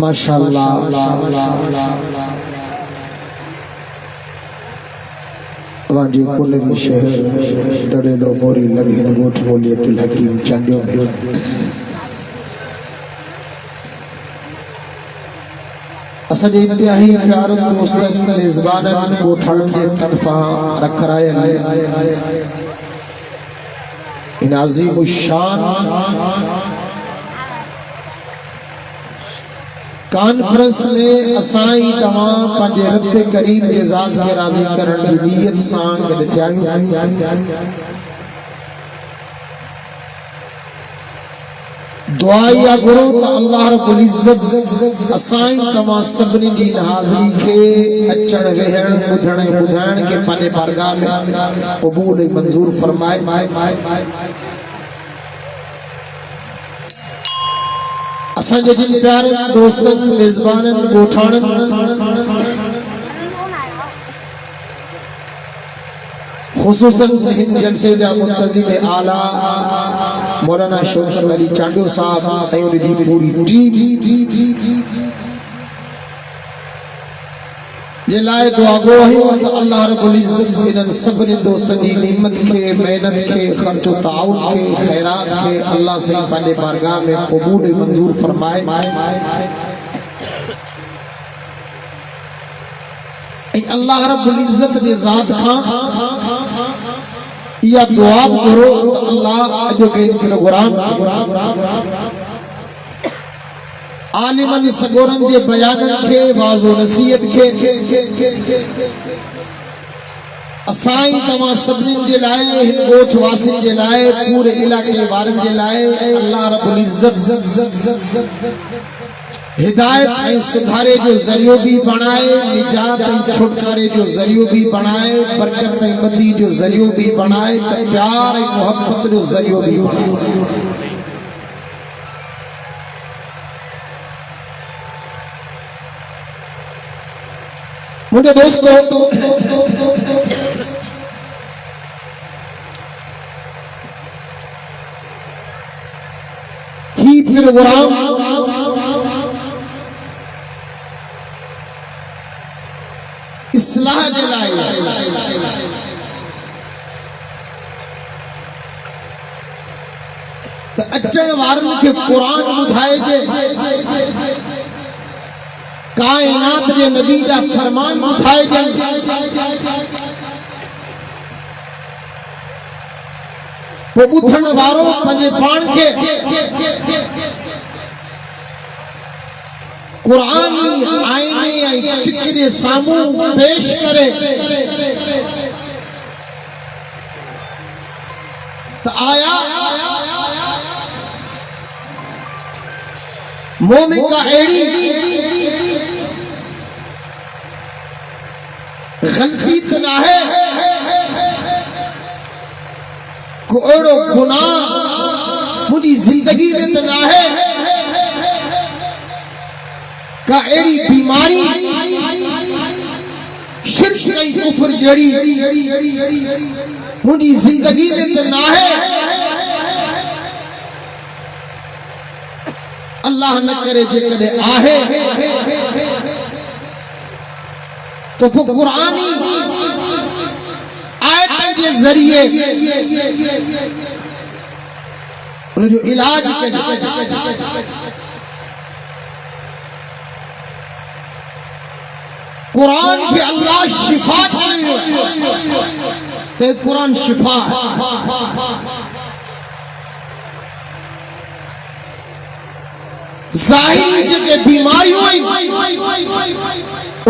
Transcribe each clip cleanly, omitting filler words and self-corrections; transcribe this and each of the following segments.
माशाअल्लाह वाजी कुलरी शहर तड़े दो मोरी लगी गोठ बोलिए कि हकीम चंडियों में सॼे इंतिहाई प्यारनि दोस्तनि मेज़बाननि ॻोठाणनि जे तरफ़ां रखरायल इन अज़ीम शान कॉन्फ्रेंस में असाई तमाम पंहिंजे रब करीम जे ज़ात खे राज़ी करण जी नीयत सां गॾु थिया आहियूं। दुआ या गुरु त अल्लाह रब्बुल इज़्ज़त असाई तमाम सभिनी जी हाज़िरी खे अचण वेहण ॿुधण ॿुधाइण खे पंहिंजे बारगाह में क़बूल ऐं मंज़ूर फरमाए। असांजे जिन प्यारे दोस्तनि मेज़बाननि ॻोठाणनि ख़ुसूसन हिन जलसे जा मुंतज़िम आला मौलाना शौकत अली चांडियो साहब ऐं उन जी पूरी टीम जे लाइ दुआ गो आहियूं त अल्लाह रब्बुल इज़्ज़त इन्हनि सभिनी दोस्तनि जी निमत खे महिनत खे ख़र्चो ताउन खे ख़ैरात खे अल्लाह से पंहिंजे बारगाह में क़बूल ऐं मंज़ूर फरमाए। ऐं अल्लाह रब्बुल इज़्ज़त जे ज़ात खां या दुआ करो अल्लाह अॼु के किलोग्राम आलिमन सगोरन जे बयानन के वाज़ो नसीहत के असाई तमाम सभिनी जे लाइ हिन ॻोठ वासिन जे लाइ पूरे इलाके वारनि जे लाइ अल्लाह रब्बुल इज़्ज़त हिदायत ऐं सुधारे जो ज़रियो भी बनाए, निजात ऐं छुटकारे जो ज़रियो भी बनाए, बरकत ऐं बदी जो ज़रियो भी बनाए, प्यार ऐं मोहब्बत जो ज़रियो भी बनाए। मुझे दोस्तों ही प्रोग्राम इस्लाह जे लाइ त अचण वारनि खे क़ुरान ॿुधाइजे, कायनात जे नबी जा फरमान ॿुधाइजनि, पोइ ॿुधण वारो पंहिंजे पाण खे कुरानी आईने ऐं टिकरे साम्हूं पेश करे त आया मोमिन का अहिड़ी गलती त नाहे को अहिड़ो गुनाह मुंहिंजी ज़िंदगी में त नाहे का एड़ी बीमारी शिर्क ऐं कुफ्र जड़ी मुंहिंजी ज़िंदगी में त नाहे। अल्लाह न करे जेकॾहिं आहे त पोइ क़ुरानी आयतनि जे ज़रिए उन जो इलाज कजे। कुरान के अल्लाह शिफा ते कुरान शिफा ज़ाहिरी जेके बीमारियूं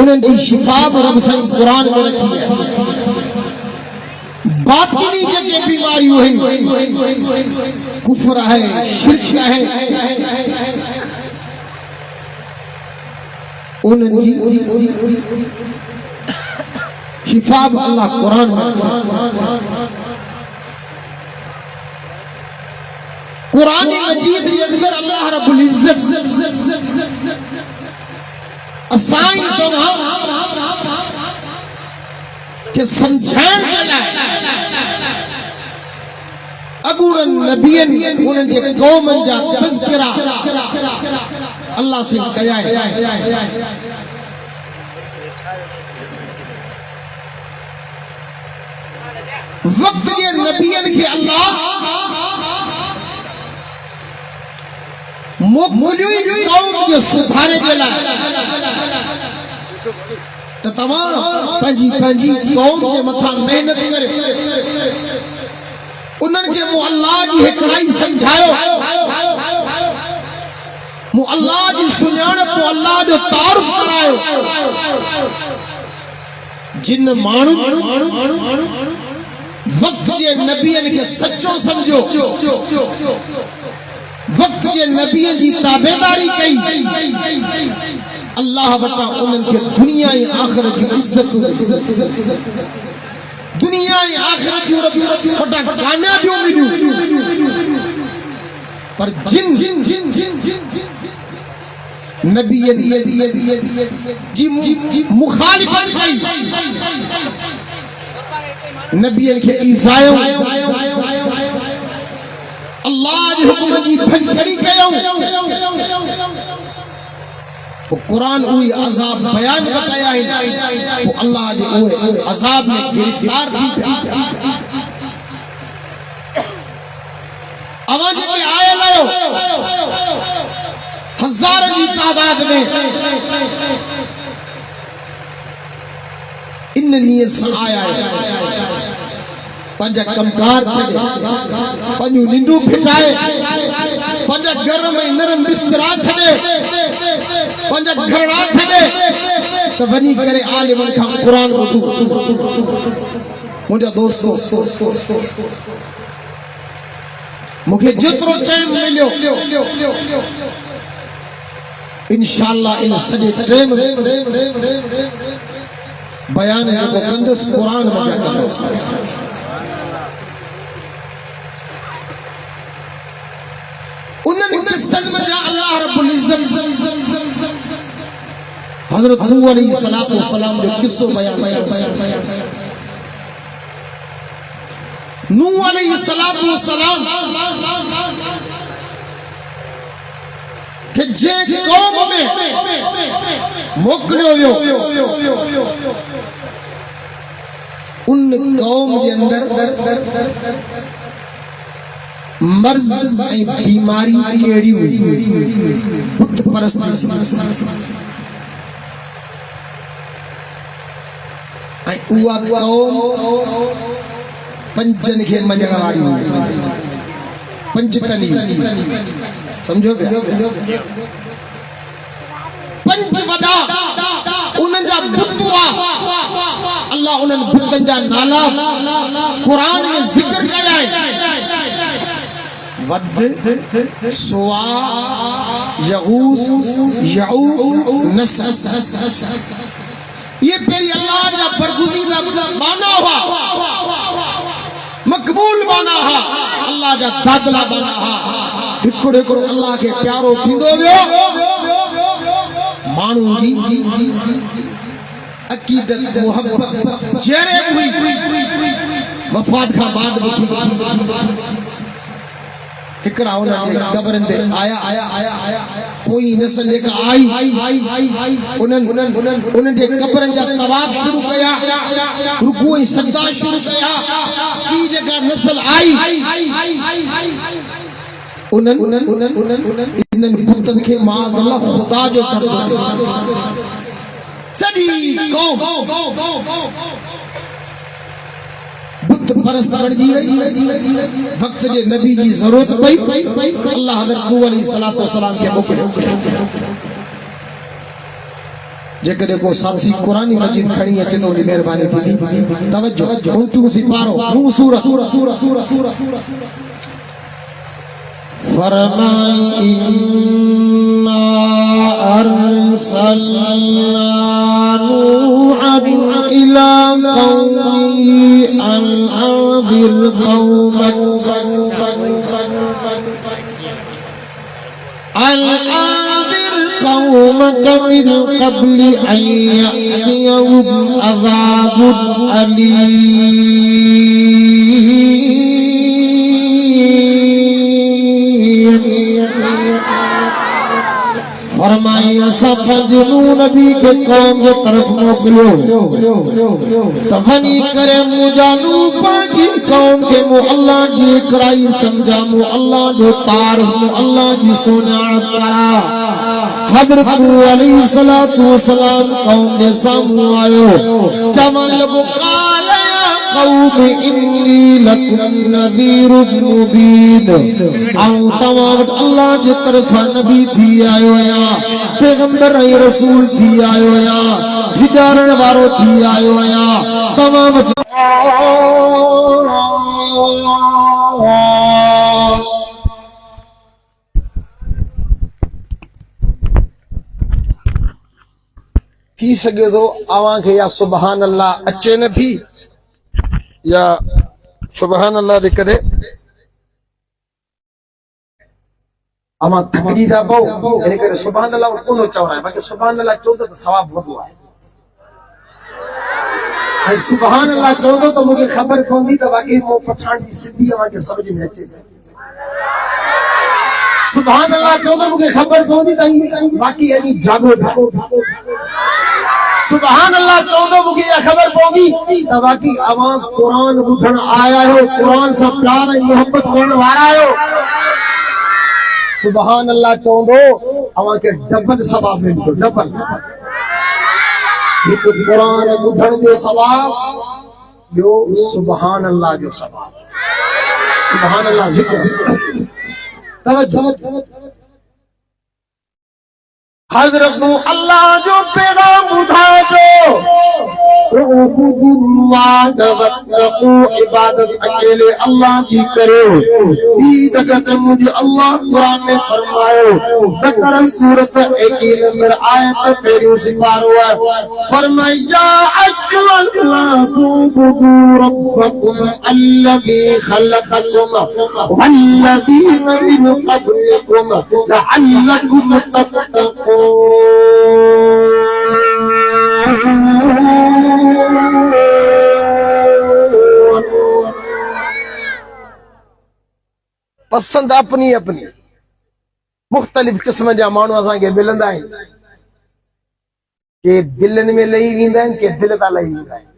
उन्हनि जी शिफा रब साईं कुरान में रखी है। बातिनी जेके बीमारियूं कुफ्र है, शिर्क है, उन्हनि शिफा अल्लाह कुरान में। कुरान मजीद के अंदर अल्लाह रब्बुल इज़्ज़त असाई तमाम के समझाइण के लाइ अगूड़न नबियन उन्हनि जे क़ौमनि जा तज़किरा अल्लाह से कया है। वक्त के नबियन के अल्लाह मोकलियो कौम के सुधारे जे लाइ त तव्हां पंहिंजी कौम जे मथां मेहनत करे उन्हनि खे मूं अल्लाह जी हिकिड़ाई सम्झायो, मूं अल्लाह जी सुञाणप मूं अल्लाह जो तारुफ करायो। जिन माण्हू वक्त जे नबियन के सच्चो समझो, वक्त जे नबियन जी ताबेदारी कई, अल्लाह वटा उन्हनि खे दुनिया ऐं आख़िरत जी इज्जत, दुनिया ऐं आख़िरत जी वटा कामयाबियूं मिलियूं। पर जिन नबियन जी मुखालिफत कई, नबियन के ईज़ायो, अल्लाह जे हुक्म जी भंडड़ी कयो, तो कुरान उही अज़ाब बयान कया आहिनि, तो अल्लाह जे उहे अज़ाब में गिरफ़्तार थी पिया। अवां जेके आयल आहियो हज़ारनि जी तादाद में, इन नीयत सां आया आहियो, पंहिंजा कमकार छॾे, पंहिंजूं निंडूं फिटाए, पंहिंजा घर में नरम बिस्तरा छॾे, पंहिंजा घरड़ा छॾे त वञी करे आलिमनि खां क़ुरान ॿुधो। मुंहिंजा दोस्तो, मूंखे जेतिरो टाइम मिलियो इंशाअल्लाह इन सॼे टाइम में बयान जेको कंदुसि क़ुरान वजह कंदुसि। उन्हनि किस्सनि में अल्लाह रब्बुल इज्जत हज़रत नूह अलैहिस्सलातु वस्सलाम जो किस्सो बयान कयो। नूह अलैहिस्सलातु वस्सलाम के जे कौम में मोकिलियो वियो, उन कौम जे अंदर मर्ज़ ऐं बीमारी कहिड़ी हुई, बुत परस्ती, ऐं उहा कौम पंजनि खे मञण वारी हुई, पंजतनी, समझो पिया, पंज वॾा उन्हनि जा बुत हुआ। अल्लाह उन्हनि बुतनि जा नाला क़ुरान में ज़िक्र कया आहिनि, वद, सुवा, यगूस, यऊक, नसर, ये पेरी अल्लाह जा बरगुज़ीदा माना हुआ, मक़बूल माना हा, अल्लाह जा दादला माना हा। हिकिड़ो हिकिड़ो अल्लाह के प्यारो थींदो वियो, माण्हू जी अक़ीदत मोहब्बत जहिड़े हुई, वफ़ात खां बाद बि हिकिड़ा उन्हनि क़बरनि ते आया, पोइ नस्ल जेका आई उन्हनि जे क़बरनि जा तवाफ़ शुरू कया, रुकू ऐं सजदा शुरू कया। टी जेका नस्ल आई उन्हनि बुतनि खे माज़अल्लाह ख़ुदा जो दर्जो ॾिनो। सॼी कौम बुत परस्त बणिजी वई। वक्त जे नबी जी ज़रूरत पई, अल्लाह हज़रत नूह अलैहिस्सलातु वस्सलाम खे मोकिलियो। जेकॾहिं को साथी क़ुरान मजीद खणी अचे थो, महिरबानी थींदी तवज्जो, उनटू सी पारो नूह सूरत फरमाई इन्ना अरसलना नूहन इला कौमी अन अंज़िर कौमक मिन क़ब्लि अन यअतियहुम अज़ाबुन अलीम। फरमाई असा पंजनू नबी के कौम के तरफ मोकलियो तो वनी करे मुजानू पाजी कौम के मु अल्लाह जी कराई समझा मु अल्लाह जो तार मु अल्लाह जी सोना करा हजरत अलैहिस्सलातु वस्सलाम कौम के सामने आयो जवान लोगो काले कौम इन्नी लकुम नज़ीरुन मुबीन आऊं तवा वट अल्लाह जी तरफ नबी थी आयो या पैगंबर ऐं रसूल थी आयो या हिदारण वारो थी आयो या तवा वट थी सके तो अवां खे या सुभान अल्लाह अचे न थी या सुभान अल्लाह दे करे अमा थकड़ी था बहु इन करे सुभान अल्लाह कोन चवणा बाकी सुभान अल्लाह चो तो सवाब वधो है ऐं सुभान अल्लाह चो तो मुझे खबर पवंदी त बाकी मो पठान जी सिंधी अमा के समझ में अचे सुभान अल्लाह चो तो मुझे खबर पवंदी त बाकी यानी जागो सुभान अल्लाह चो तो मुझे खबर पवंदी त बाकी अमा कुरान ॿुधण आया हो कुरान से प्यार ऐं मोहब्बत करण वारा आयो सुभान अल्लाह चोंदो अवां के डबल सवाब मिलंदो डबल एक कुरान ॿुधण जो सवाब ॿियो सुभान अल्लाह जो सवाब सुभान अल्लाह ज़िक्र तवज्जो हजरत अल्लाह जो पैगाम ॿुधाइजो इबादत अकेले अल्लाह की करो मुझे अल्लाह कुरान में फरमायो बकरा सूरत 21 नंबर आयत पहिरियों सिपारो है फरमाया अय्युहन्नासु रब्बकुम अल्लज़ी खलक़कुम वल्लज़ीना मिन क़ब्लिकुम लअल्लकुम तत्तक़ून पसंद अपनी अपनी मुख्तलिफ किस्म जा माण्हू असांखे मिलंदा आहिनि के दिलनि में लही वेंदा आहिनि के दिल तां लही वेंदा आहिनि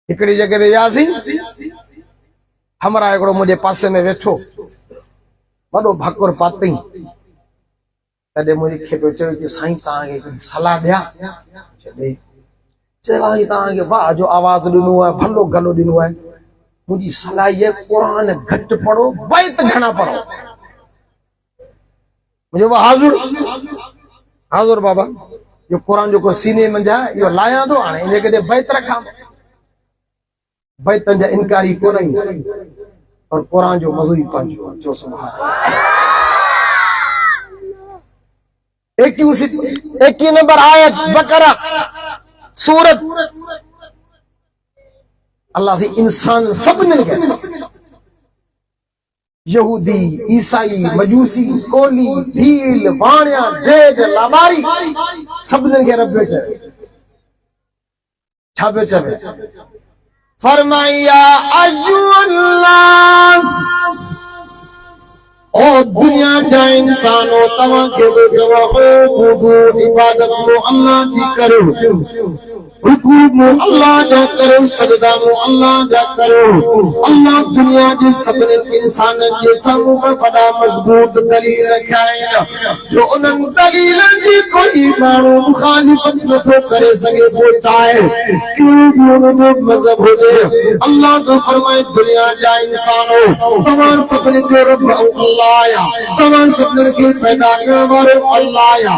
हिकिड़ी जॻह ते वियासीं हमरा हिकिड़ो मुंहिंजे पासे में वेठो वॾो भाकुर पातई तॾहिं मुंहिंजे खे पियो चयो कि साईं तव्हांखे कुझु सलाह ॾियां चयो तव्हांखे वाह जो आवाज़ ॾिनो आहे भलो गलो ॾिनो आहे मुझी सलाह ये कुरान घट पढ़ो बैत घना पढ़ो मुझे वो हाजुर हाजुर बाबा यो कुरान जो को सीने में जा यो लाया दो आने इने के बैत रखा बैत जा इनकारी को नहीं और कुरान जो मज़ूई पंजो जो सुभान अल्लाह 21 नंबर आयत बकरा सूरत अल्लाह से इंसान सब ने यहूदी ईसाई मजूसी कोली भील वाणिया डेड लाबारी सब ने के रब बेटे छाबे छाबे फरमाया अय्युहन्नास ओ दुनिया जा इंसानो तवा के जवा ओ इबादत को अल्लाह की करो रुकू मो अल्लाह जा करो सजदा मो अल्लाह जा करो अल्लाह दुनिया के सब इंसान के सामू में बड़ा मजबूत दलील रखा है जो उन दलील की कोई मानो मुखालिफत न तो करे सके वो चाहे क्यों भी उन्होंने मजहब हो जाए अल्लाह तो फरमाए दुनिया जा इंसानो तमाम सपने जो रब अल्लाह या तमाम सपने के पैदा करने वाले अल्लाह या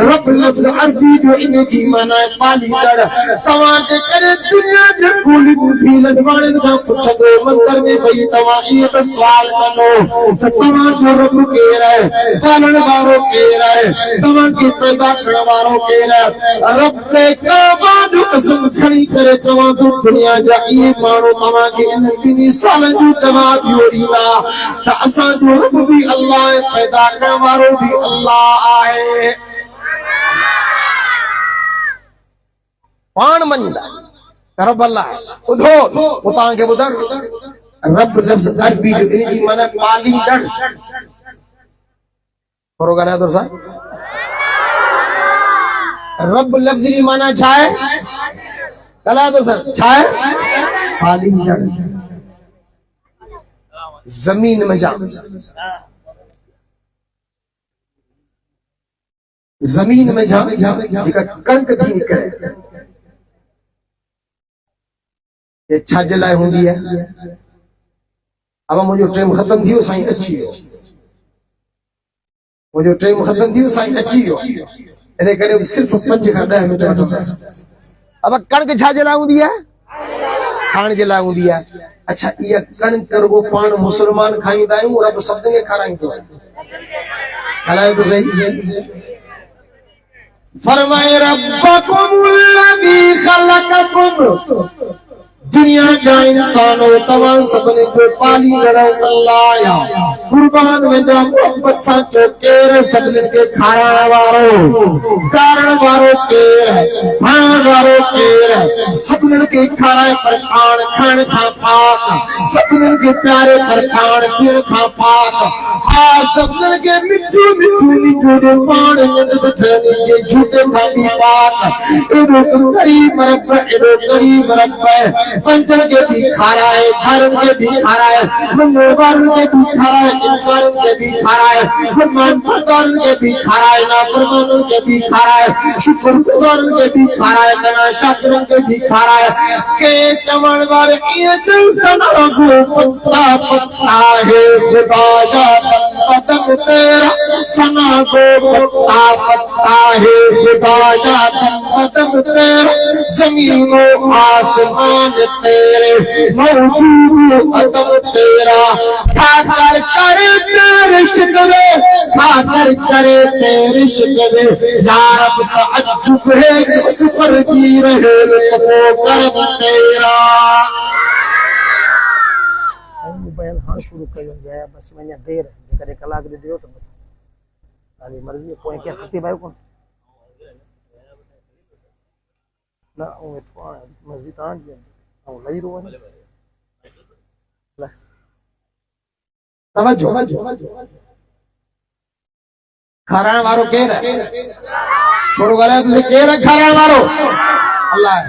रब लफ्ज अरबी जो इनकी माना है पाली दड़ तवाके करे दुनिया जे कोली भी लड़वाने का पुछदो मंदिर में भई तवा ये सवाल करो तवा जो रब के रहे पालन वारो के रहे तवा के पैदा करने वारो के रहे रब के काबा जो कसम खड़ी करे तवा तो दुनिया जा ये मानो तवा के इन सालन जो जवाब योरीला त असा जो रब भी अल्लाह पैदा करने वारो भी अल्लाह आहे पान मंदा रब अल्लाह उधो उतां के बुधर रब लफ्ज अरबी जो इनकी माना पाली डर थोरो ॻाल्हायो तो साहब। रब लफ़्ज़ जी माना छा आहे? ॻाल्हायो तो साहब, छा आहे? पालींदड़। ज़मीन में जा, ज़मीन में जा जेका कणक थी निकिरे, ये छा जे लाइ हूंदी आहे? अब मुझे टाइम खत्म थी वियो, साईं अची वियो। मुझे टाइम खत्म थी वियो, साईं अची वियो। इन करे सिर्फ 5 खां 10 मिंट वठंदसि। अब कणक छा जे लाइ हूंदी आहे? खाइण जे लाइ हूंदी आहे। अच्छा, इहा कणक रुगो पाण मुसलमान खाईंदा आहियूं, रब सभिनी खे खाराईंदो आहे। हलायो तो सही। फरमाए रब्बकुमुल्लज़ी खलक़कुम, दुनिया जा इंसानो तव्हां सभिनी खे पालींदड़ अल्लाह आहे। कुर्बान वेंदा मोहब्बत सां चओ, केरु सभिनी खे खाराइण वारो, कारण वारो केरु, खाइण वारो केरु? सभिनी खे खाराए पर खाइण खां पाक, सभिनी खे प्यारे पर खाइण पीअण खां पाक। हा, सभिनी खे मिठो मिठो निजो पाण जे झूठे खां बि पाक। एॾो ग़रीब रब, एॾो ग़रीब रब, पंजन के भी खाराए, घरन के भी खाराए, मंगलवारन के भी खाराए, इनकारन के भी खाराए, फरमान बरदारन के भी खाराए, नाफरमानन के भी खाराए, शुक्रगुजारन के भी खाराए, ना शाकिरन के भी खाराए। के चवण वारे ये दिल सना गो पत्ता पत्ता है खुदा जा कदम तेरा, सना गो पत्ता पत्ता है खुदा जा कदम तेरा, ज़मीन व आसमान तेरे, मौजूद अदब तेरा। खाकर करे तेरे शिकवे, खाकर करे तेरे शिकवे, यार अब तअज्जुब है कि उस पर जी रहे वो करम तेरा। मोबाइल हाँ शुरू कयो है, बस वञा देर करे कलाक दे दियो तो ताली मर्जी कोई क्या खती भाई को ना ओ मर्जी तां लई रो खाराइण वारो केरु आहे? थोरो ॻाल्हायो तुंहिंजे, केरु आहे खाराइण वारो? अल्लाह आहे।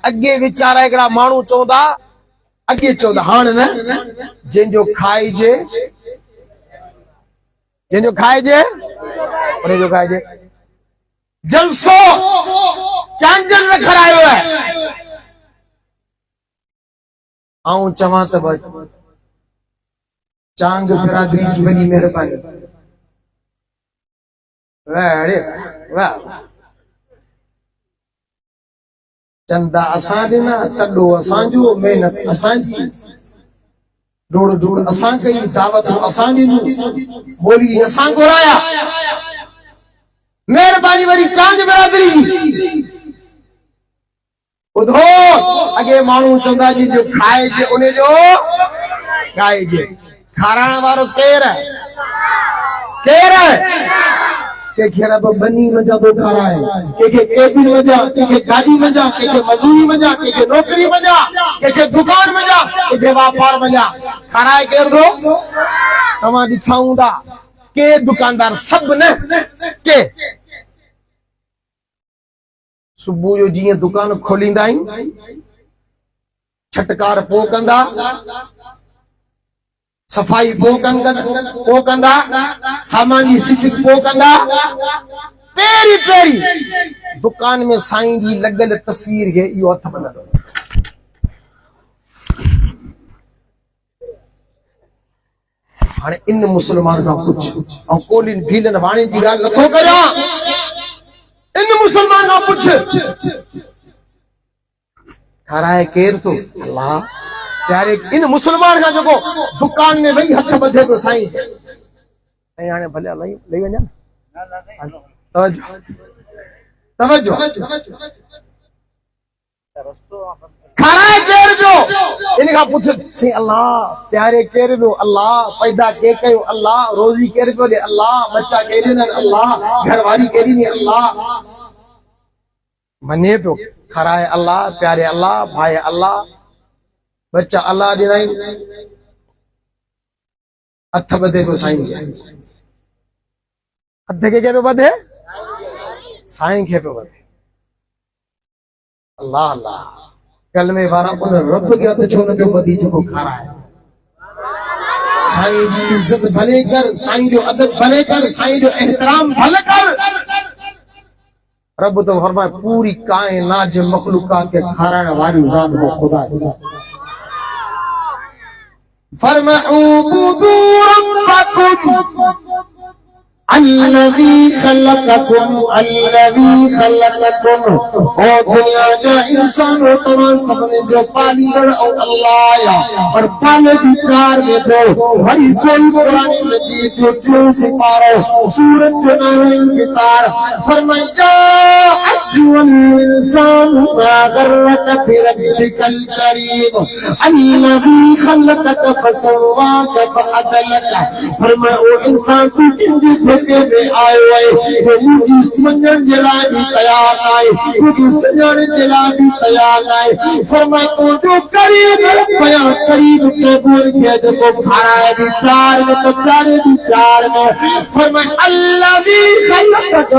अॻे वीचारा हिकिड़ा माण्हू चवंदा, अॻे चवंदा, हाणे न, जंहिंजो खाइजे, जंहिंजो खाइजे उनजो खाइजे। जलसो चांजल न खारायो आहे। आऊं चवां त बस चांग बिरादरी जी वॾी महिरबानी। वाह, चंदा असां ॾिना, तॾो असांजो, महिनत असांजी, डोड़ डोड़ असां कई, दावत असां ॾिनी, बोली असां घुराया, महिरबानी वरी चांग बिरादरी। ॿुधो, अॻे माण्हू चवंदा जी जो खाइजे उनजो खाइजे। खाराइण वारो केरु आहे? केरु आहे? कंहिंखे रब बनी वञा थो खाराए, कंहिंखे केबिन वञा, कंहिंखे गाॾी वञा, कंहिंखे मज़ूरी वञा, कंहिंखे नौकरी वञा, कंहिंखे दुकान वञा, कंहिंखे वापार वञा। खाराए केरु थो? तव्हां ॾिठा हूंदा के दुकानदार, सभु न के सुबुह जो जीअं दुकान खोलींदा आहिनि, छटकार पोइ कंदा, सफ़ाई पोइ कंदा, सामान जी सिटिंग पोइ कंदा, पहिरीं पहिरीं दुकान में साईं जी लॻल तस्वीर खे इहो हथ बंधंदो। हाणे इन मुसलमान खां पुछ, ऐं कोलिन भीलन वाणी जी ॻाल्हि नथो करियां, इन मुसलमान खां पुछ, खाराए केरु थो? अल्लाह। प्यारे इन मुसलमान खां जेको दुकान में वेही हथ ॿधे थो साईं, साईं हाणे भले लई वञा, तवज्जो, खाराए केरु जो? इन खां पुछ साईं, अल्लाह। प्यारे केरु जो? अल्लाह। पैदा के कयो? अल्लाह। रोज़ी केरु पियो ॾे? अल्लाह। बच्चा केरु ॾिननि? अल्लाह। घरवारी केरी ॾिनी? अल्लाह। मञे पियो, खाराए अल्लाह, प्यारे अल्लाह, भाई अल्लाह, बच्चा अल्लाह ॾिनई, हथ ॿधे पियो साईं। अध के पे वधे साईं खे पे वधे अल्लाह अल्लाह कलमे वारा उन रब के अध छो न जो वधी जो खाराए साईं जी इज्जत भले कर साईं जो अदब भले कर साईं जो एहतराम भले कर रब तो फरमाए पूरी कायनात जे मखलूकात के खाराने वाली जान हो खुदा फरमाए उबुदू रब्बकुम अल्लज़ी खलक़कुम ओ दुनिया जा इंसान हो तमाम सबने जो पालींदड़ और अल्लाह या और पाले भी प्यार में दो वही कोई कुरान मजीद जो जो सिपारो सूरत जो नाम इंफितार फरमाया अजुल इंसान मा गर्रक बिरब्बिकल करीम अल्लज़ी खलक़क फसव्वाक फअदलक फरमाया ओ इंसान से के में आयो है तो मुझी समझण जे लाइ भी तैयार आए मुझी सजण जे लाइ भी तैयार आए फरमाए तो जो करीब पया करीब के बोल के जो खाराए भी प्यार में तो प्यारे भी प्यार में फरमाए अल्लाजी खलक़क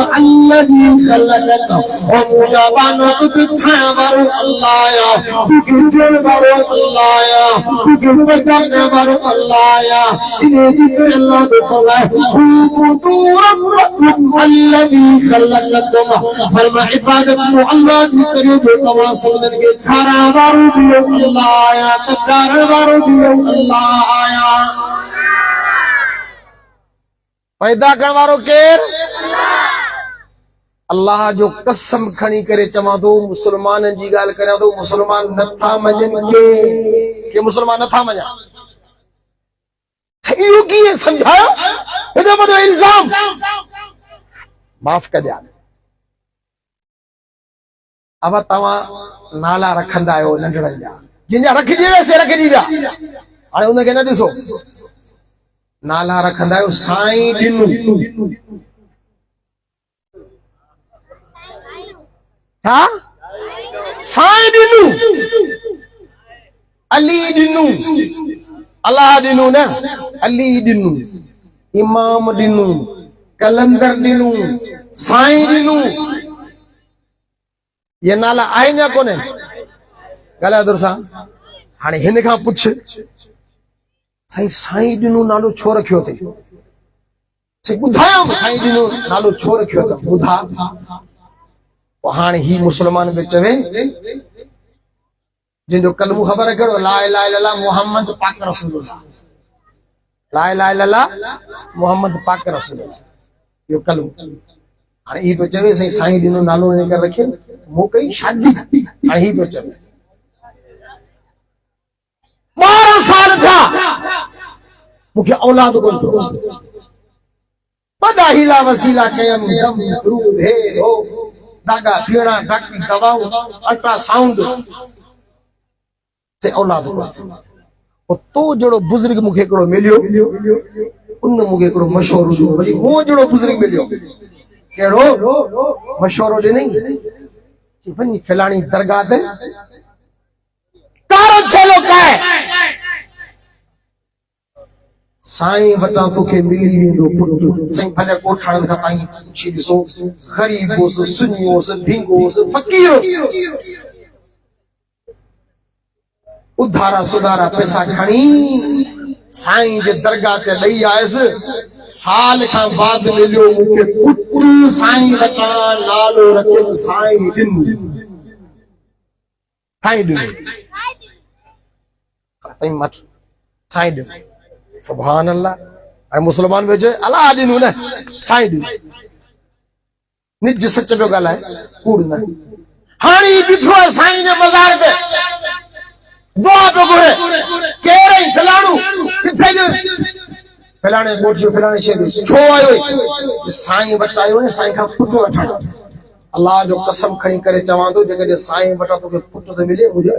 ओ मुजाबानो तो छाया वारो अल्लाह या तू जोड़ वारो अल्लाह या तू बदलने वारो अल्लाह या इन्हें भी अल्लाह तो फरमाए अल्लज़ी खलक़कुम फरमा इबादत को अल्लाह की करो जो तमाम समझन के खारा वारो भी अल्लाह आया तकार वारो भी अल्लाह आया पैदा करण वारो केर अल्लाह जो कसम खणी करे चवा तो मुसलमान जी गाल करा तो मुसलमान नथा मजन के मुसलमान नथा मजा इहो कीअं समझायो हेॾो वॾो इल्ज़ाम माफ़ कजां अब तव्हां नाला रखंदा आहियो नंढड़नि जा जिनजा रखजी वैसे रखजी विया हाणे उनखे न ॾिसो नाला रखंदा आहियो साईं ॾिनू हा साईं ॾिनू अली ॾिनू अल्लाह ॾिनू न अली ॾिनू इमाम ॾिनू कलंदर ॾिनू साईं ॾिनू ये नाला आहिनि या कोन्हे ॻाल्हायो दुर सां हाणे हिन खां पुछ साईं साईं ॾिनू नालो छो रखियो अथई साईं ॿुधायो साईं ॾिनू नालो छो रखियो अथई ॿुधा पोइ हाणे ही मुस्लमान बि चवे जिंजो कलमो खबर करो ला इलाहा इल्लल्लाह मोहम्मद पाक रसूलुल्लाह ला इलाहा इल्लल्लाह मोहम्मद पाक रसूलुल्लाह यो कलमो हाणे ही तो चवे साईं ॾिनो नालो इन करे रखे मो कई शादी हाणे ही तो चवे 12 साल था मुखे औलाद कोन थो बड़ा हीला वसीला कयम दम दरूद हे हो दागा पीणा डॉक्टरी दवाऊं अल्ट्रासाउंड ते औलाद को तो जड़ो बुजुर्ग मुखे एकड़ो मिलियो उन मुखे एकड़ो मशवरो ॾिनो वरी मो जड़ो बुजुर्ग मिलियो केड़ो मशवरो ॾिनई कि वञी फलाणी दरगाह ते कारो छेलो काए साईं वटा तोखे मिली वेंदो पुट साईं भले कोठाणन खां ताईं पुछी ॾिसो ग़रीब होस सुन्नी होस ढींगो होस फ़कीर होस उधारा सुधारा पैसा खणी साईं जे दरगाह ते ॾेई आयसि साल खां बाद मिलियो मूंखे पुट साईं वटां नालो रखियो साईं ॾिन साईं ॾिन ताईं मठ साईं ॾिन सुभान अल्लाह ऐं मुस्लमान वेठे अल्लाह ॾिनू न साईं ॾिन निज सच पियो ॻाल्हाए कूड़ न हाणे ॾिठो आहे साईं जे मज़ार ते दुआ पे घुरे केरे फलाणो किथे जो फलाणे कोट जो फलाणे शहर छो आयो साईं वटि आयो ने साईं खां पुट वठा अल्लाह जो कसम खणी करे चवां थो जेके साईं वटा तोखे पुट तो मिले मुझे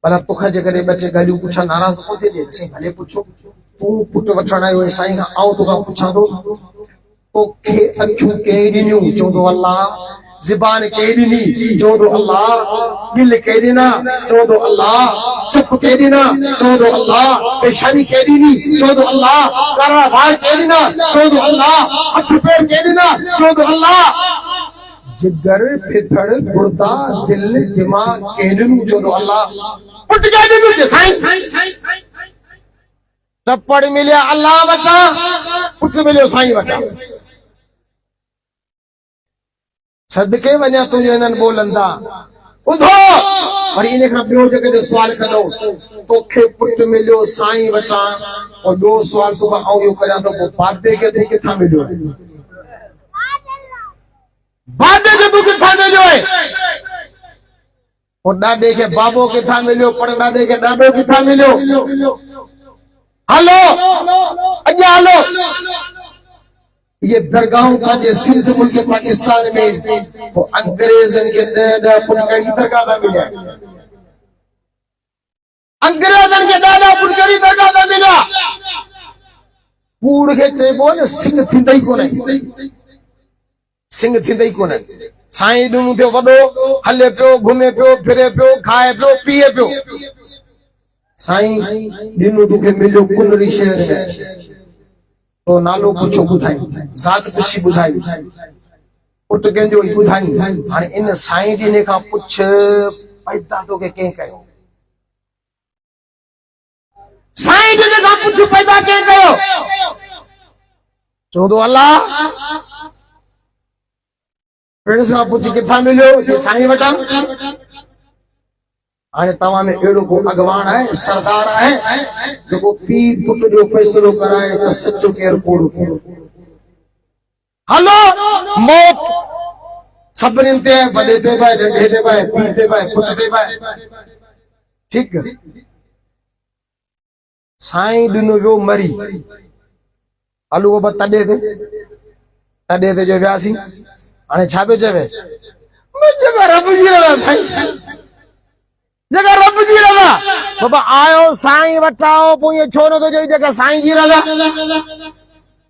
भला तोखा जेकॾहिं ॿ टे ॻाल्हियूं पुछा नाराज़ कोन थिए साईं भले पुछो तूं पुट वठण आयो साईं खां आऊं तोखां पुछां थो तोखे अखियूं कंहिं ॾिनियूं चवंदो अल्लाह ज़बान के ॾिनी चवंदो अल्लाह, दिल के ॾिना चवंदो अल्लाह, चुप के ॾिना चवंदो अल्लाह, पेशानी के ॾिनी चवंदो अल्लाह, कारा वार के ॾिना चवंदो अल्लाह, हथ पैर के ॾिना चवंदो अल्लाह, जिगर फिथड़ गुर्दा दिल दिमाग के ॾिनू चवंदो अल्लाह, पुट के ॾिनू साईं टपड़ मिलिया अल्लाह वटा, पुट मिलियो साईं वटा। सदके वञा तुंहिंजे हिननि ॿोलंदा ॿुधो, वरी इन खां ॿियो जेकॾहिं सुवाल कंदो, तोखे पुट मिलियो साईं वटां, और ॿियो सुवाल सुभाणे आउं इहो करियां थो, पोइ बाबे खे तूं किथां मिलियो आहे? बाबे खे तूं किथां मिलियो आहे? पोइ ॾाॾे खे बाबो किथां मिलियो? पर ॾाॾे खे ॾाॾो किथां मिलियो? हलो अॻियां हलो। ये दरगाहों का जे सिंध मुल्क पाकिस्तान में वो अंग्रेजन के ॾाॾा पुट कहिड़ी दरगाह था मिलिया? अंग्रेजन के ॾाॾा पुट कहिड़ी दरगाह था मिलिया? कूड़ खे चइबो न सिंग थींदा ई कोन्हे, सिंग थींदा ई कोन्हे। साईं ॾुनू थियो वॾो, हले पियो, घुमे पियो, फिरे पियो, खाए पियो, पीए पियो। साईं ॾिनू तोखे मिलियो कुनरी शहर में, तो नालो पुछो ॿुधाई, ज़ात पुछी ॿुधाई, पुट कंहिंजो ई ॿुधाई। हाणे इन साईं ॾिने खां पुछ पैदा तोखे कंहिं कयो? साईं ॾिने खां पुछ पैदा कंहिं कयो? चवंदो अल्लाह। पिण सां पुछ किथां मिलियो? साईं वटां। हाणे तव्हां में अहिड़ो को अॻवान आहे, सरदार आहे, जेको पीउ पुट जो फ़ैसिलो कराए त सचो केरु कूड़ केरु? हलो मौत सभिनी ते, वॾे ते बि, नंढे ते बि, पीउ ते बि, पुट ते बि। ठीकु, साईं ॾिनो वियो मरी, हलो बाबा तॾे ते जो वियासीं। हाणे छा पियो चवे? जॻह रब जी रहा साईं, जगह रब जी रहा। बाबा आयो साईं वटाओ, पोइ ये छो नथो चई जगह साईं जी रहा?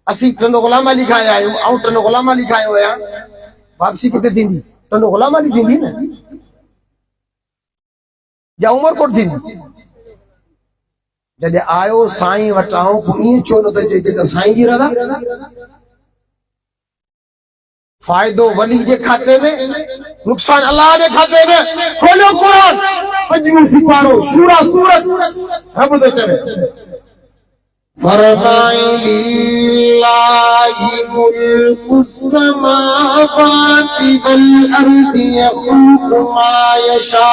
असीं टनो गुलाम अली खाया आहियूं, ऐं टनो गुलाम अली खायो आहियां। वापसी किथे थींदी? टनो गुलाम अली थींदी न, या उमरकोट थींदी? जॾहिं आयो साईं वटाओ, पोइ ईअं छो नथो चई जगह साईं जी रहा? फायदो वली के खाते में, नुकसान अल्लाह के खाते में। खोलो कुरान, 5वीं सिपारो शूरा सूरत, रब तो चवे फरमाए लिल्लाहि मुल्कुस समावाति वल अर्दि यखलुकु मा यशा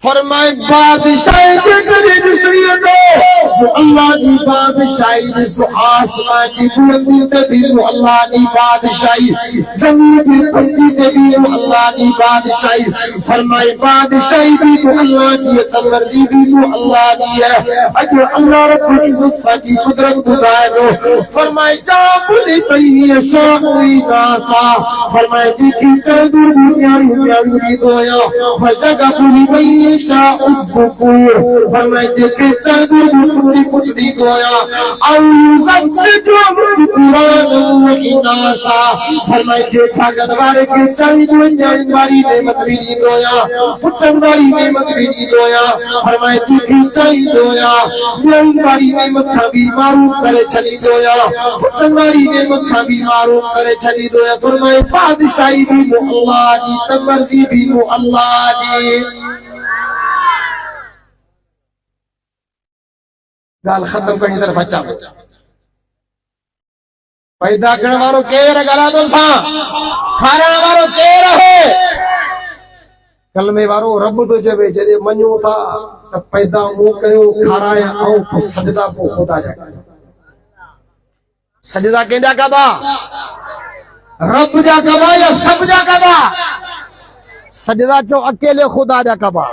फरमाए बादशाही के करे दूसरी दो, वो अल्लाह की बादशाही ने सो आसमान की बुलंदी पे भी वो अल्लाह की बादशाही, जमीन की पस्ती पे भी वो अल्लाह की बादशाही। फरमाए बादशाही भी वो अल्लाह की है, तमर्जी भी वो अल्लाह की है। अगर अल्लाह रब्बुल इज्जत की कुदरत खुदाए दो, फरमाए जा बुली तैया शाही नासा, फरमाए जी की चौधरी दुनिया दोया फजगा बुली शाउद्दुकूर, फरमाए के चादर मुंडी पुटड़ी गोया औ युज़ब्बिजुहुम कुरान व इनासा, फरमाए के भगत वाले के चादर जानवारी नेमत भी दी दोया, पुटन वाली नेमत भी दी दोया। फरमाए की चाई दोया, जानवारी नेमत का भी मारूफ करे चली दोया, पुटन वाली नेमत का भी मारूफ करे चली दोया। फरमाए बादशाही भी वो अल्लाह की, तमर्जी भी वो अल्लाह की। गाल खत्म करनी तरफ अचा। पैदा करने वालों केर गला तो सा, खाने वालों केर है? कलमे वालों रब तो जबे जदे मनो था तब पैदा वो कयो खाराया आओ तो सजदा को खुदा जाए। सजदा केंदा कबा? रब जा कबा या सब जा कबा? सजदा चो अकेले खुदा जा कबा,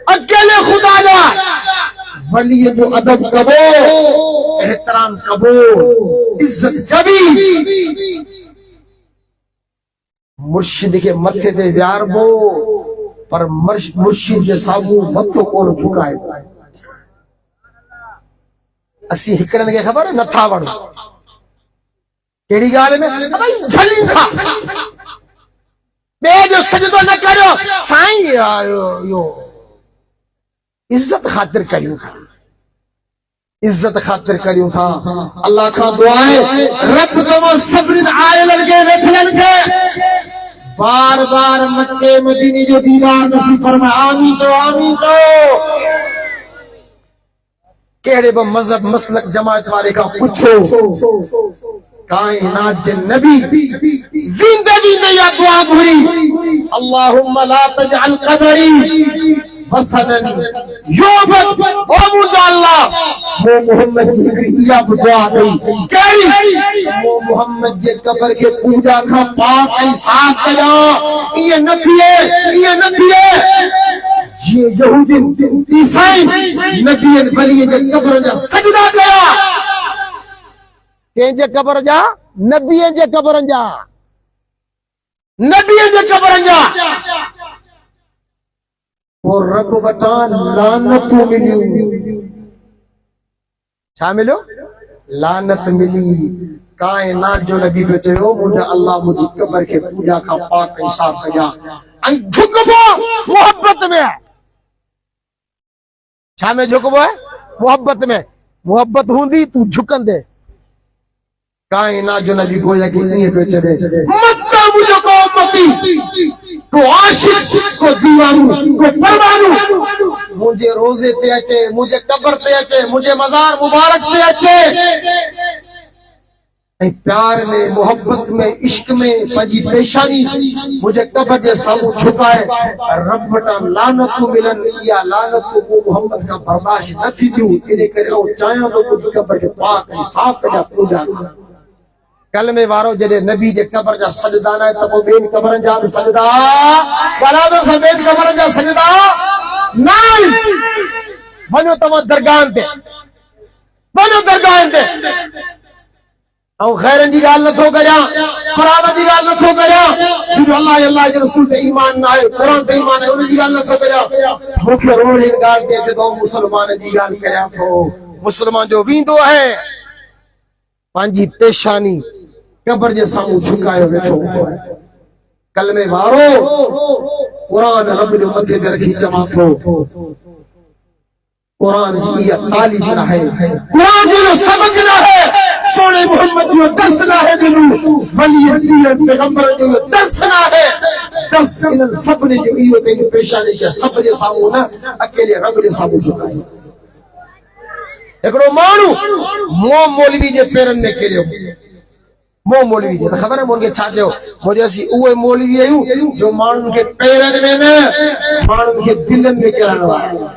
अकेले खुदा जा वली जो अदब कबो, एहतराम कबो, इज्जत जबी मुर्शिद के मथे ते वियारबो, पर मुर्शिद जे सामू मथो कोन झुकाए। असी हिकड़न के खबर नथा वणो केड़ी गाल में भाई झली था बे जो सजदो न करो साईं यो इज्जत खातिर करियो था, इज्जत खातिर करियो था। अल्लाह का दुआ है रब तमा सब्रिन आयल के वेठलन के बार बार मक्के मदीने जो दीदार नसीब फरमा। आमीन तो आमीन तो केड़े ब मजहब मसलक जमात वाले का पूछो, कायनात के नबी जिंदगी में या दुआ घुरी, अल्लाहुम्मा ला तजअल कबरी वसनन युबद ओ मुझे अल्लाह वो मोहम्मद जी की या दुआ गई कई वो मोहम्मद जे कब्र के पूजा का पाक ऐ साफ कया। ये नबी है जी यहूदी ईसाई नबी वली जे कब्र जा सजदा कया, के जे कब्र जा नबी जे कब्र जा और रब वटा लानत मिली। छा मिलो? लानत मिली। कायनात जो नबी पे चयो मुझे अल्लाह मुझी कब्र के पूजा का पाक हिसाब कया ऐं झुकबो मोहब्बत में। छा में झुकबो है? मोहब्बत में। मोहब्बत हुंदी तू झुकंदे। कायनात जो नबी को यकीन पे चले मक्का मुझे को उम्मती को आशिक को दीवानू को परवानू मुझे रोजे ते अचे, मुझे कब्र ते अचे, मुझे मजार मुबारक ते अचे ऐं प्यार में मोहब्बत में इश्क में पंहिंजी पेशानी मुझे कब्र जे साम्हूं झुकाए रब वटां लानत मिलन। इहा लानत वो मोहम्मद का बर्दाश्त न थींदियूं। इन करे आउं चाहियां थो मुंहिंजी कब्र खे पाक ऐं साफ़ कजा पूजा कर। कलमे वारो जॾहिं नबी जे कब्र जा सजदा न त पोइ ॿियनि कब्रनि जा बि सजदा बराबरि सां ॿियनि कब्रनि जा सजदा न। वञो तव्हां दरगाहनि ते, वञो दरगाहनि ते ऐं ख़ैरनि जी ॻाल्हि नथो कयां, क़ुरान जी ॻाल्हि नथो कयां, जो अल्लाह जे रसूल ते ईमान न आहे, क़ुरान ते ईमान आहे, उन जी ॻाल्हि नथो कयां। मूंखे रोण हिन ॻाल्हि ते अचे थो मुस्लमान जी ॻाल्हि कयां थो। मुस्लमान जो वेंदो आहे पंहिंजी पेशानी कब्र जे साम्हूं झुकायो वेठो आहे। कलमे वारो क़ुरान रब जो मथे ते रखी चवां थो क़ुरान जी इहा तालीम न आहे, क़ुरान जो सबक न आहे, सोने मोहम्मद जो दर्स न आहे, ॾिनो वली पैगंबर जो दर्स न आहे। दर्स इन्हनि सभिनी जो इहो पंहिंजी पेशानी खे सभ जे साम्हूं न अकेले रब जे साम्हूं झुकाए। हिकिड़ो माण्हू मोह मौलवी जे पेरनि में किरियो। मोह मौलवी जे त ख़बर आहे मुंहिंजे छा चयो? मुंहिंजे असीं उहे मौलवी आहियूं जो माण्हुनि खे पेरनि में न माण्हुनि खे दिलनि में किरण वारा।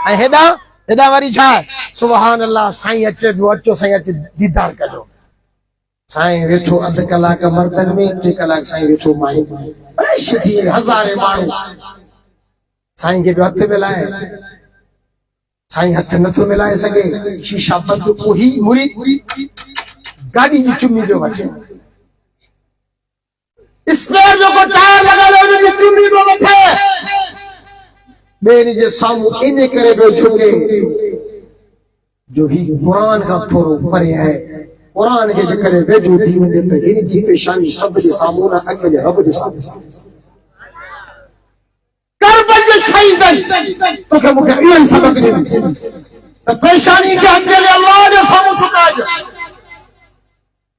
ऐं हेॾा वरी छा आहे? सुभान अल्लाह साईं अचे पियो, अचो साईं अचे दीदार कजो। साईं वेठो अधु कलाक मर्दनि में, 2 कलाक साईं वेठो माई में। हज़ारे माण्हू साईं खे हथ मिलाए, साईं हथ नथो मिलाए सघे। शीशा बंद कोही मुरी गाड़ी जी चुमी जो वठे स्पेयर जो को टायर लगा लो उनकी चुमी जो वठे बेनी जे सामू इन करे बे झुके जो ही कुरान का थोरो परे है। कुरान के जकरे वेजो थी वने त इन जी पेशानी सब जे सामू ना अकेले रब जे सामू करबल जे शहीदन तो के मुके इहो सबक दे त पेशानी के अकेले अल्लाह जे सामू सुकाज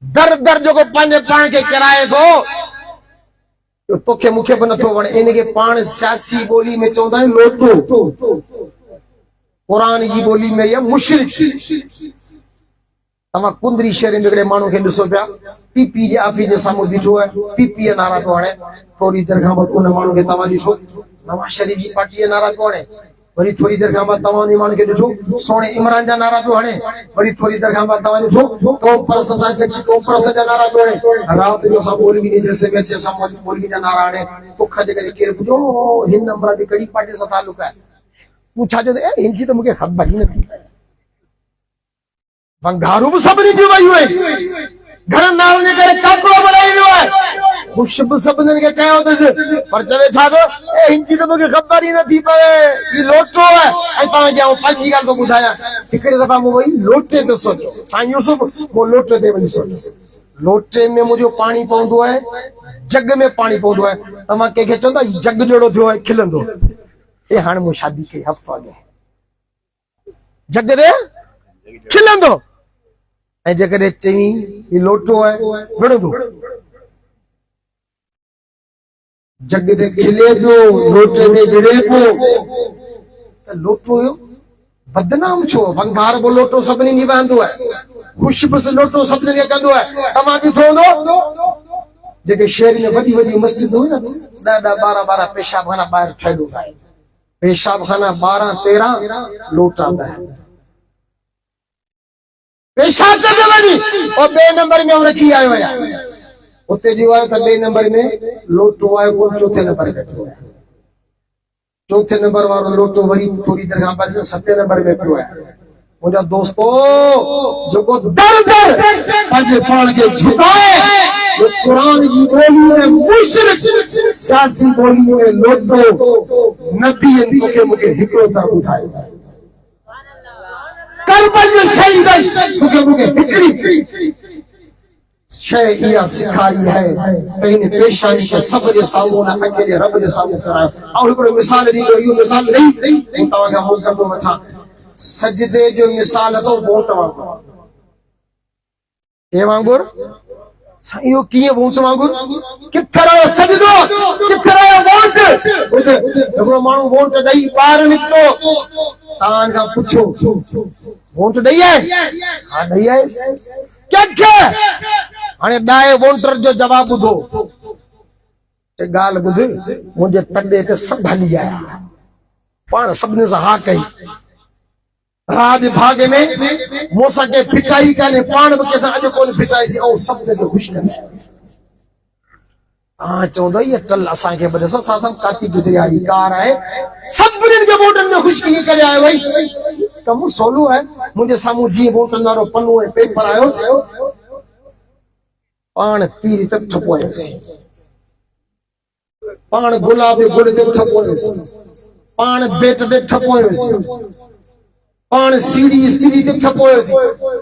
दर दर जो को पंहिंजे पाण के कराए थो तोखे मूंखे बि नथो वणे। इनखे पाण सियासी ॿोली में चवंदा आहिनि लोटो, क़ुरान जी ॿोली में या मुशरिक। तव्हां कुंदरी शहर में हिकिड़े माण्हू खे ॾिसो पिया पीपी जे ऑफिस जे साम्हूं बीठो आहे, पीपी जा नारा पियो हणे। थोरी देरि खां पोइ उन माण्हू खे तव्हां ॾिठो नवाज़ शरीफ जी पार्टी जा नारा पियो हणे। वरी थोड़ी देर खां बाद तव्हां मान के ॾिठो सोणे इमरान जा नारा पियो हणे, वरी थोड़ी देर खां बाद तव्हां ॾिठो कौम परस जा नारा पियो हणे, रात जो असां मौलवी जे जलसे में असां मौलवी जा नारा हणे तोखा जे करे केरु पुछो हिन नंबर जी कहिड़ी पार्टी सां तालुक आहे, तूं छा चयो ए हिनजी त मूंखे ख़बर ई नथी पए। भंगारू बि सभिनी जूं वयूं आहिनि, घणनि नारनि जे करे काकड़ो बनाई वियो आहे, ख़ुश बि सभिनी खे कयो अथसि, पर चवे छा थो ए हिनजी त मूंखे ख़बर ई नथी पए, ही लोचो आहे। ऐं तव्हांखे आउं पंहिंजी ॻाल्हि थो ॿुधायां, हिकिड़े दफ़ा मूं वई लोटे ते सोचियो, साईं यूसुफ मूं लोटे ते वञी सोचियो, लोटे में मुंहिंजो पाणी पवंदो आहे, जग में पाणी पवंदो आहे, तव्हां कंहिंखे चवंदा जग जहिड़ो थियो आहे खिलंदो, ए हाणे मूं शादी कई हफ़्तो अॻे, जग ते खिलंदो, ऐं जेकॾहिं चई ही लोटो आहे विढ़ंदो, जग ते खिले पियो लोटे ते विढ़े पियो, त लोटो बदनाम छो? भंगार वो लोटो सभिनी खे वहंदो आहे, ख़ुशि बि लोटो सभिनी खे कंदो आहे। तव्हां ॾिठो हूंदो जेके शहर में वॾी वॾी मस्जिद हुई न, 10-10 12 पेशाबखाना ॿाहिरि ठहियल हूंदा आहिनि, पेशाबखाना 12-13 लोटा ॿाहिरि, पेशाब करके वञी और 2 नंबर में रखी आयो है, उते जो आयो त 2 नंबर में लोटो आयो को 4थे नंबर में पियो है, 4थे नंबर वारो लोटो वरी थोड़ी देर खां बाद 7 नंबर में पियो है। मुंहिंजा दोस्तो जेको दर दर पंहिंजे पाण खे झुकाए, कुरान जी ॿोली में मुशरिक सियासी ॿोली में लोटो नबी तोखे मूंखे हिकिड़ो त ॿुधायो, करबल शहीद मूंखे हिकिड़ी शइ इहा सेखारी है त हिन पेशानी खे सभ जे साम्हूं न अकेले रब जे साम्हूं करायो। ऐं हिकिड़ो मिसाल ॾींदो, इहो मिसाल ॾेई तव्हांखे मूं कंदो वठां, सजदे जो मिसाल अथव वोट वांगुरु, के वांगुरु साईं इहो कीअं वोट वांगुरु, किथे रहियो सजदो, किथे रहियो वोट? हिकिड़ो माण्हू वोट ॾेई ॿाहिरि निकितो, तव्हां खां पुछो वोट ॾेई आहे? हा ॾेई आहे। कंहिंखे? हाणे ॾाए वोटर जो जवाब ॿुधो, ॻाल्हि ॿुध, मुंहिंजे तॾे ते सभु हली आया, पाण सभिनी सां हा कई, राज भाग में मूंसां के फिटाई कान्हे, पाण बि कंहिंसां अॼु कोन फिटाईसीं, ऐं सभिनी खे ख़ुशि कंदी। चवंदो इहा टल असांखे बि ॾिस, असां काती गुज़री आई कार आहे, सभिनी खे वोटनि में ख़ुशि कीअं करे आयो भई, कमु सवलो आहे। मुंहिंजे साम्हूं जीअं वोटनि वारो पनो ऐं पेपर आयो, पाण तीर ते ठपोयोसीं, पाण गुलाब जे गुल ते ठपोयोसीं, पाण बेट ते ठपोयोसीं, पाण सीढ़ी ते ठपोयोसीं,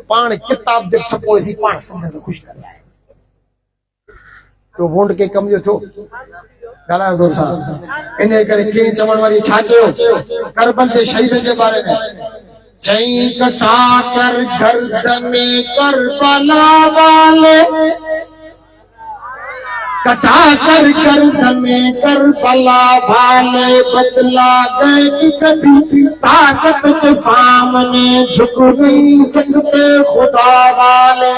पाण किताब ते ठपोयोसीं, पाण सभिनी खे ख़ुशि करे आया। तो वोट के कम जो थो ॻाल्हायो ज़ोर सां, इन करे कंहिं चवण वारी छा चयो करबल जे शहीद जे बारे में, चई कटा कर गर्दन करबला वाले, कटा कर गर्दन करबला वाले, बदला गए कभी ताकत के सामने झुक नहीं सकते खुदा वाले।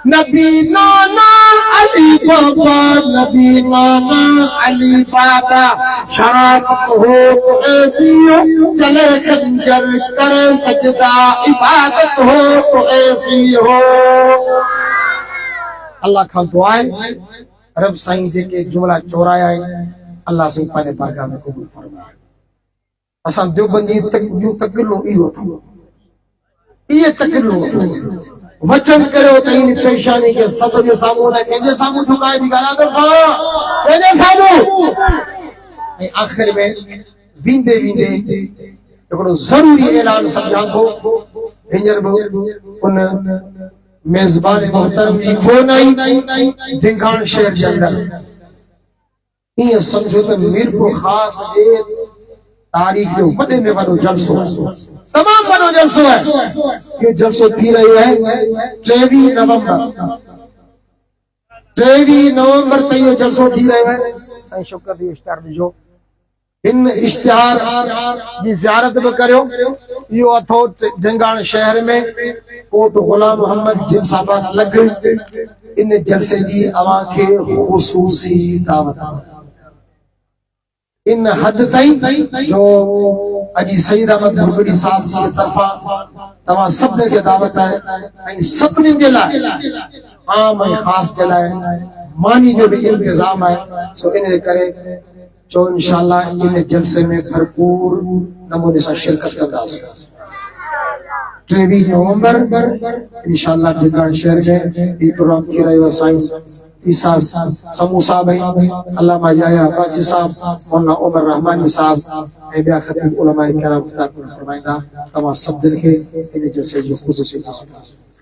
नबी नाना अली बाबा, नबी नाना अली बाबा, शराफत हो तो ऐसी हो, चले खंजर करे सजदा, इबादत हो तो ऐसी हो। अल्लाह खां दुआ आहे रब साईं जेके जुमला चोराया आहिनि अल्लाह साईं पंहिंजे बारगाह में क़बूल फरमाए। असां देवबंदी तकलो इहो थो, इहे तकलो वचन करियो त इन पेशानी खे सभ जे साम्हूं न कंहिंजे साम्हूं झुकाए थी ॻाल्हाए थो, कंहिंजे साम्हूं। ऐं आख़िर में वेंदे वेंदे हिकिड़ो ज़रूरी ऐलान सम्झां थो, हींअर बि उन मेज़बान मोहतरम जी फोन आई ढिंगाण शहर जे अंदरि, ईअं सम्झो त मीरपुर ख़ासि जे तारीख़ जो वॾे में वॾो जलसो आहे, तमामु वॾो जलसो आहे। ये जलसो थी रहियो है 23 नवंबर ते इहो जलसो थी रहियो है। ऐं शुक्र दी इश्तिहार ॾिजो, इन इश्तिहार जी ज़ियारत बि करियो। इहो अथो ढिंगाण शहर में कोट गुलाम मोहम्मद जिन साहब लग, इन जलसे जी अवां खे ख़ुसूसी दावत। इन हद ताईं जो अजी सईद अहमद भुरगड़ी साहब जी तरफा तमाम सब के दावत है सपने के लाए आम ऐं खास के लाए मानी जो भी इंतजाम है सो इन करे जो इंशाल्लाह इन जलसे में भरपूर नमूने से शिरकत कंदासीं 23 नवंबर इंशाल्लाह बिगाड़ शहर में ये प्रोग्राम थी रहियो साईं ईसा समूसा भाई अल्लामा याया अब्बासी साहब मौलाना उमर रहमानी साहब ऐं ॿिया ख़तीब उलमा किराम फरमाईंदा तमाम सब दिल के इन जलसे जो खुसूसी दावत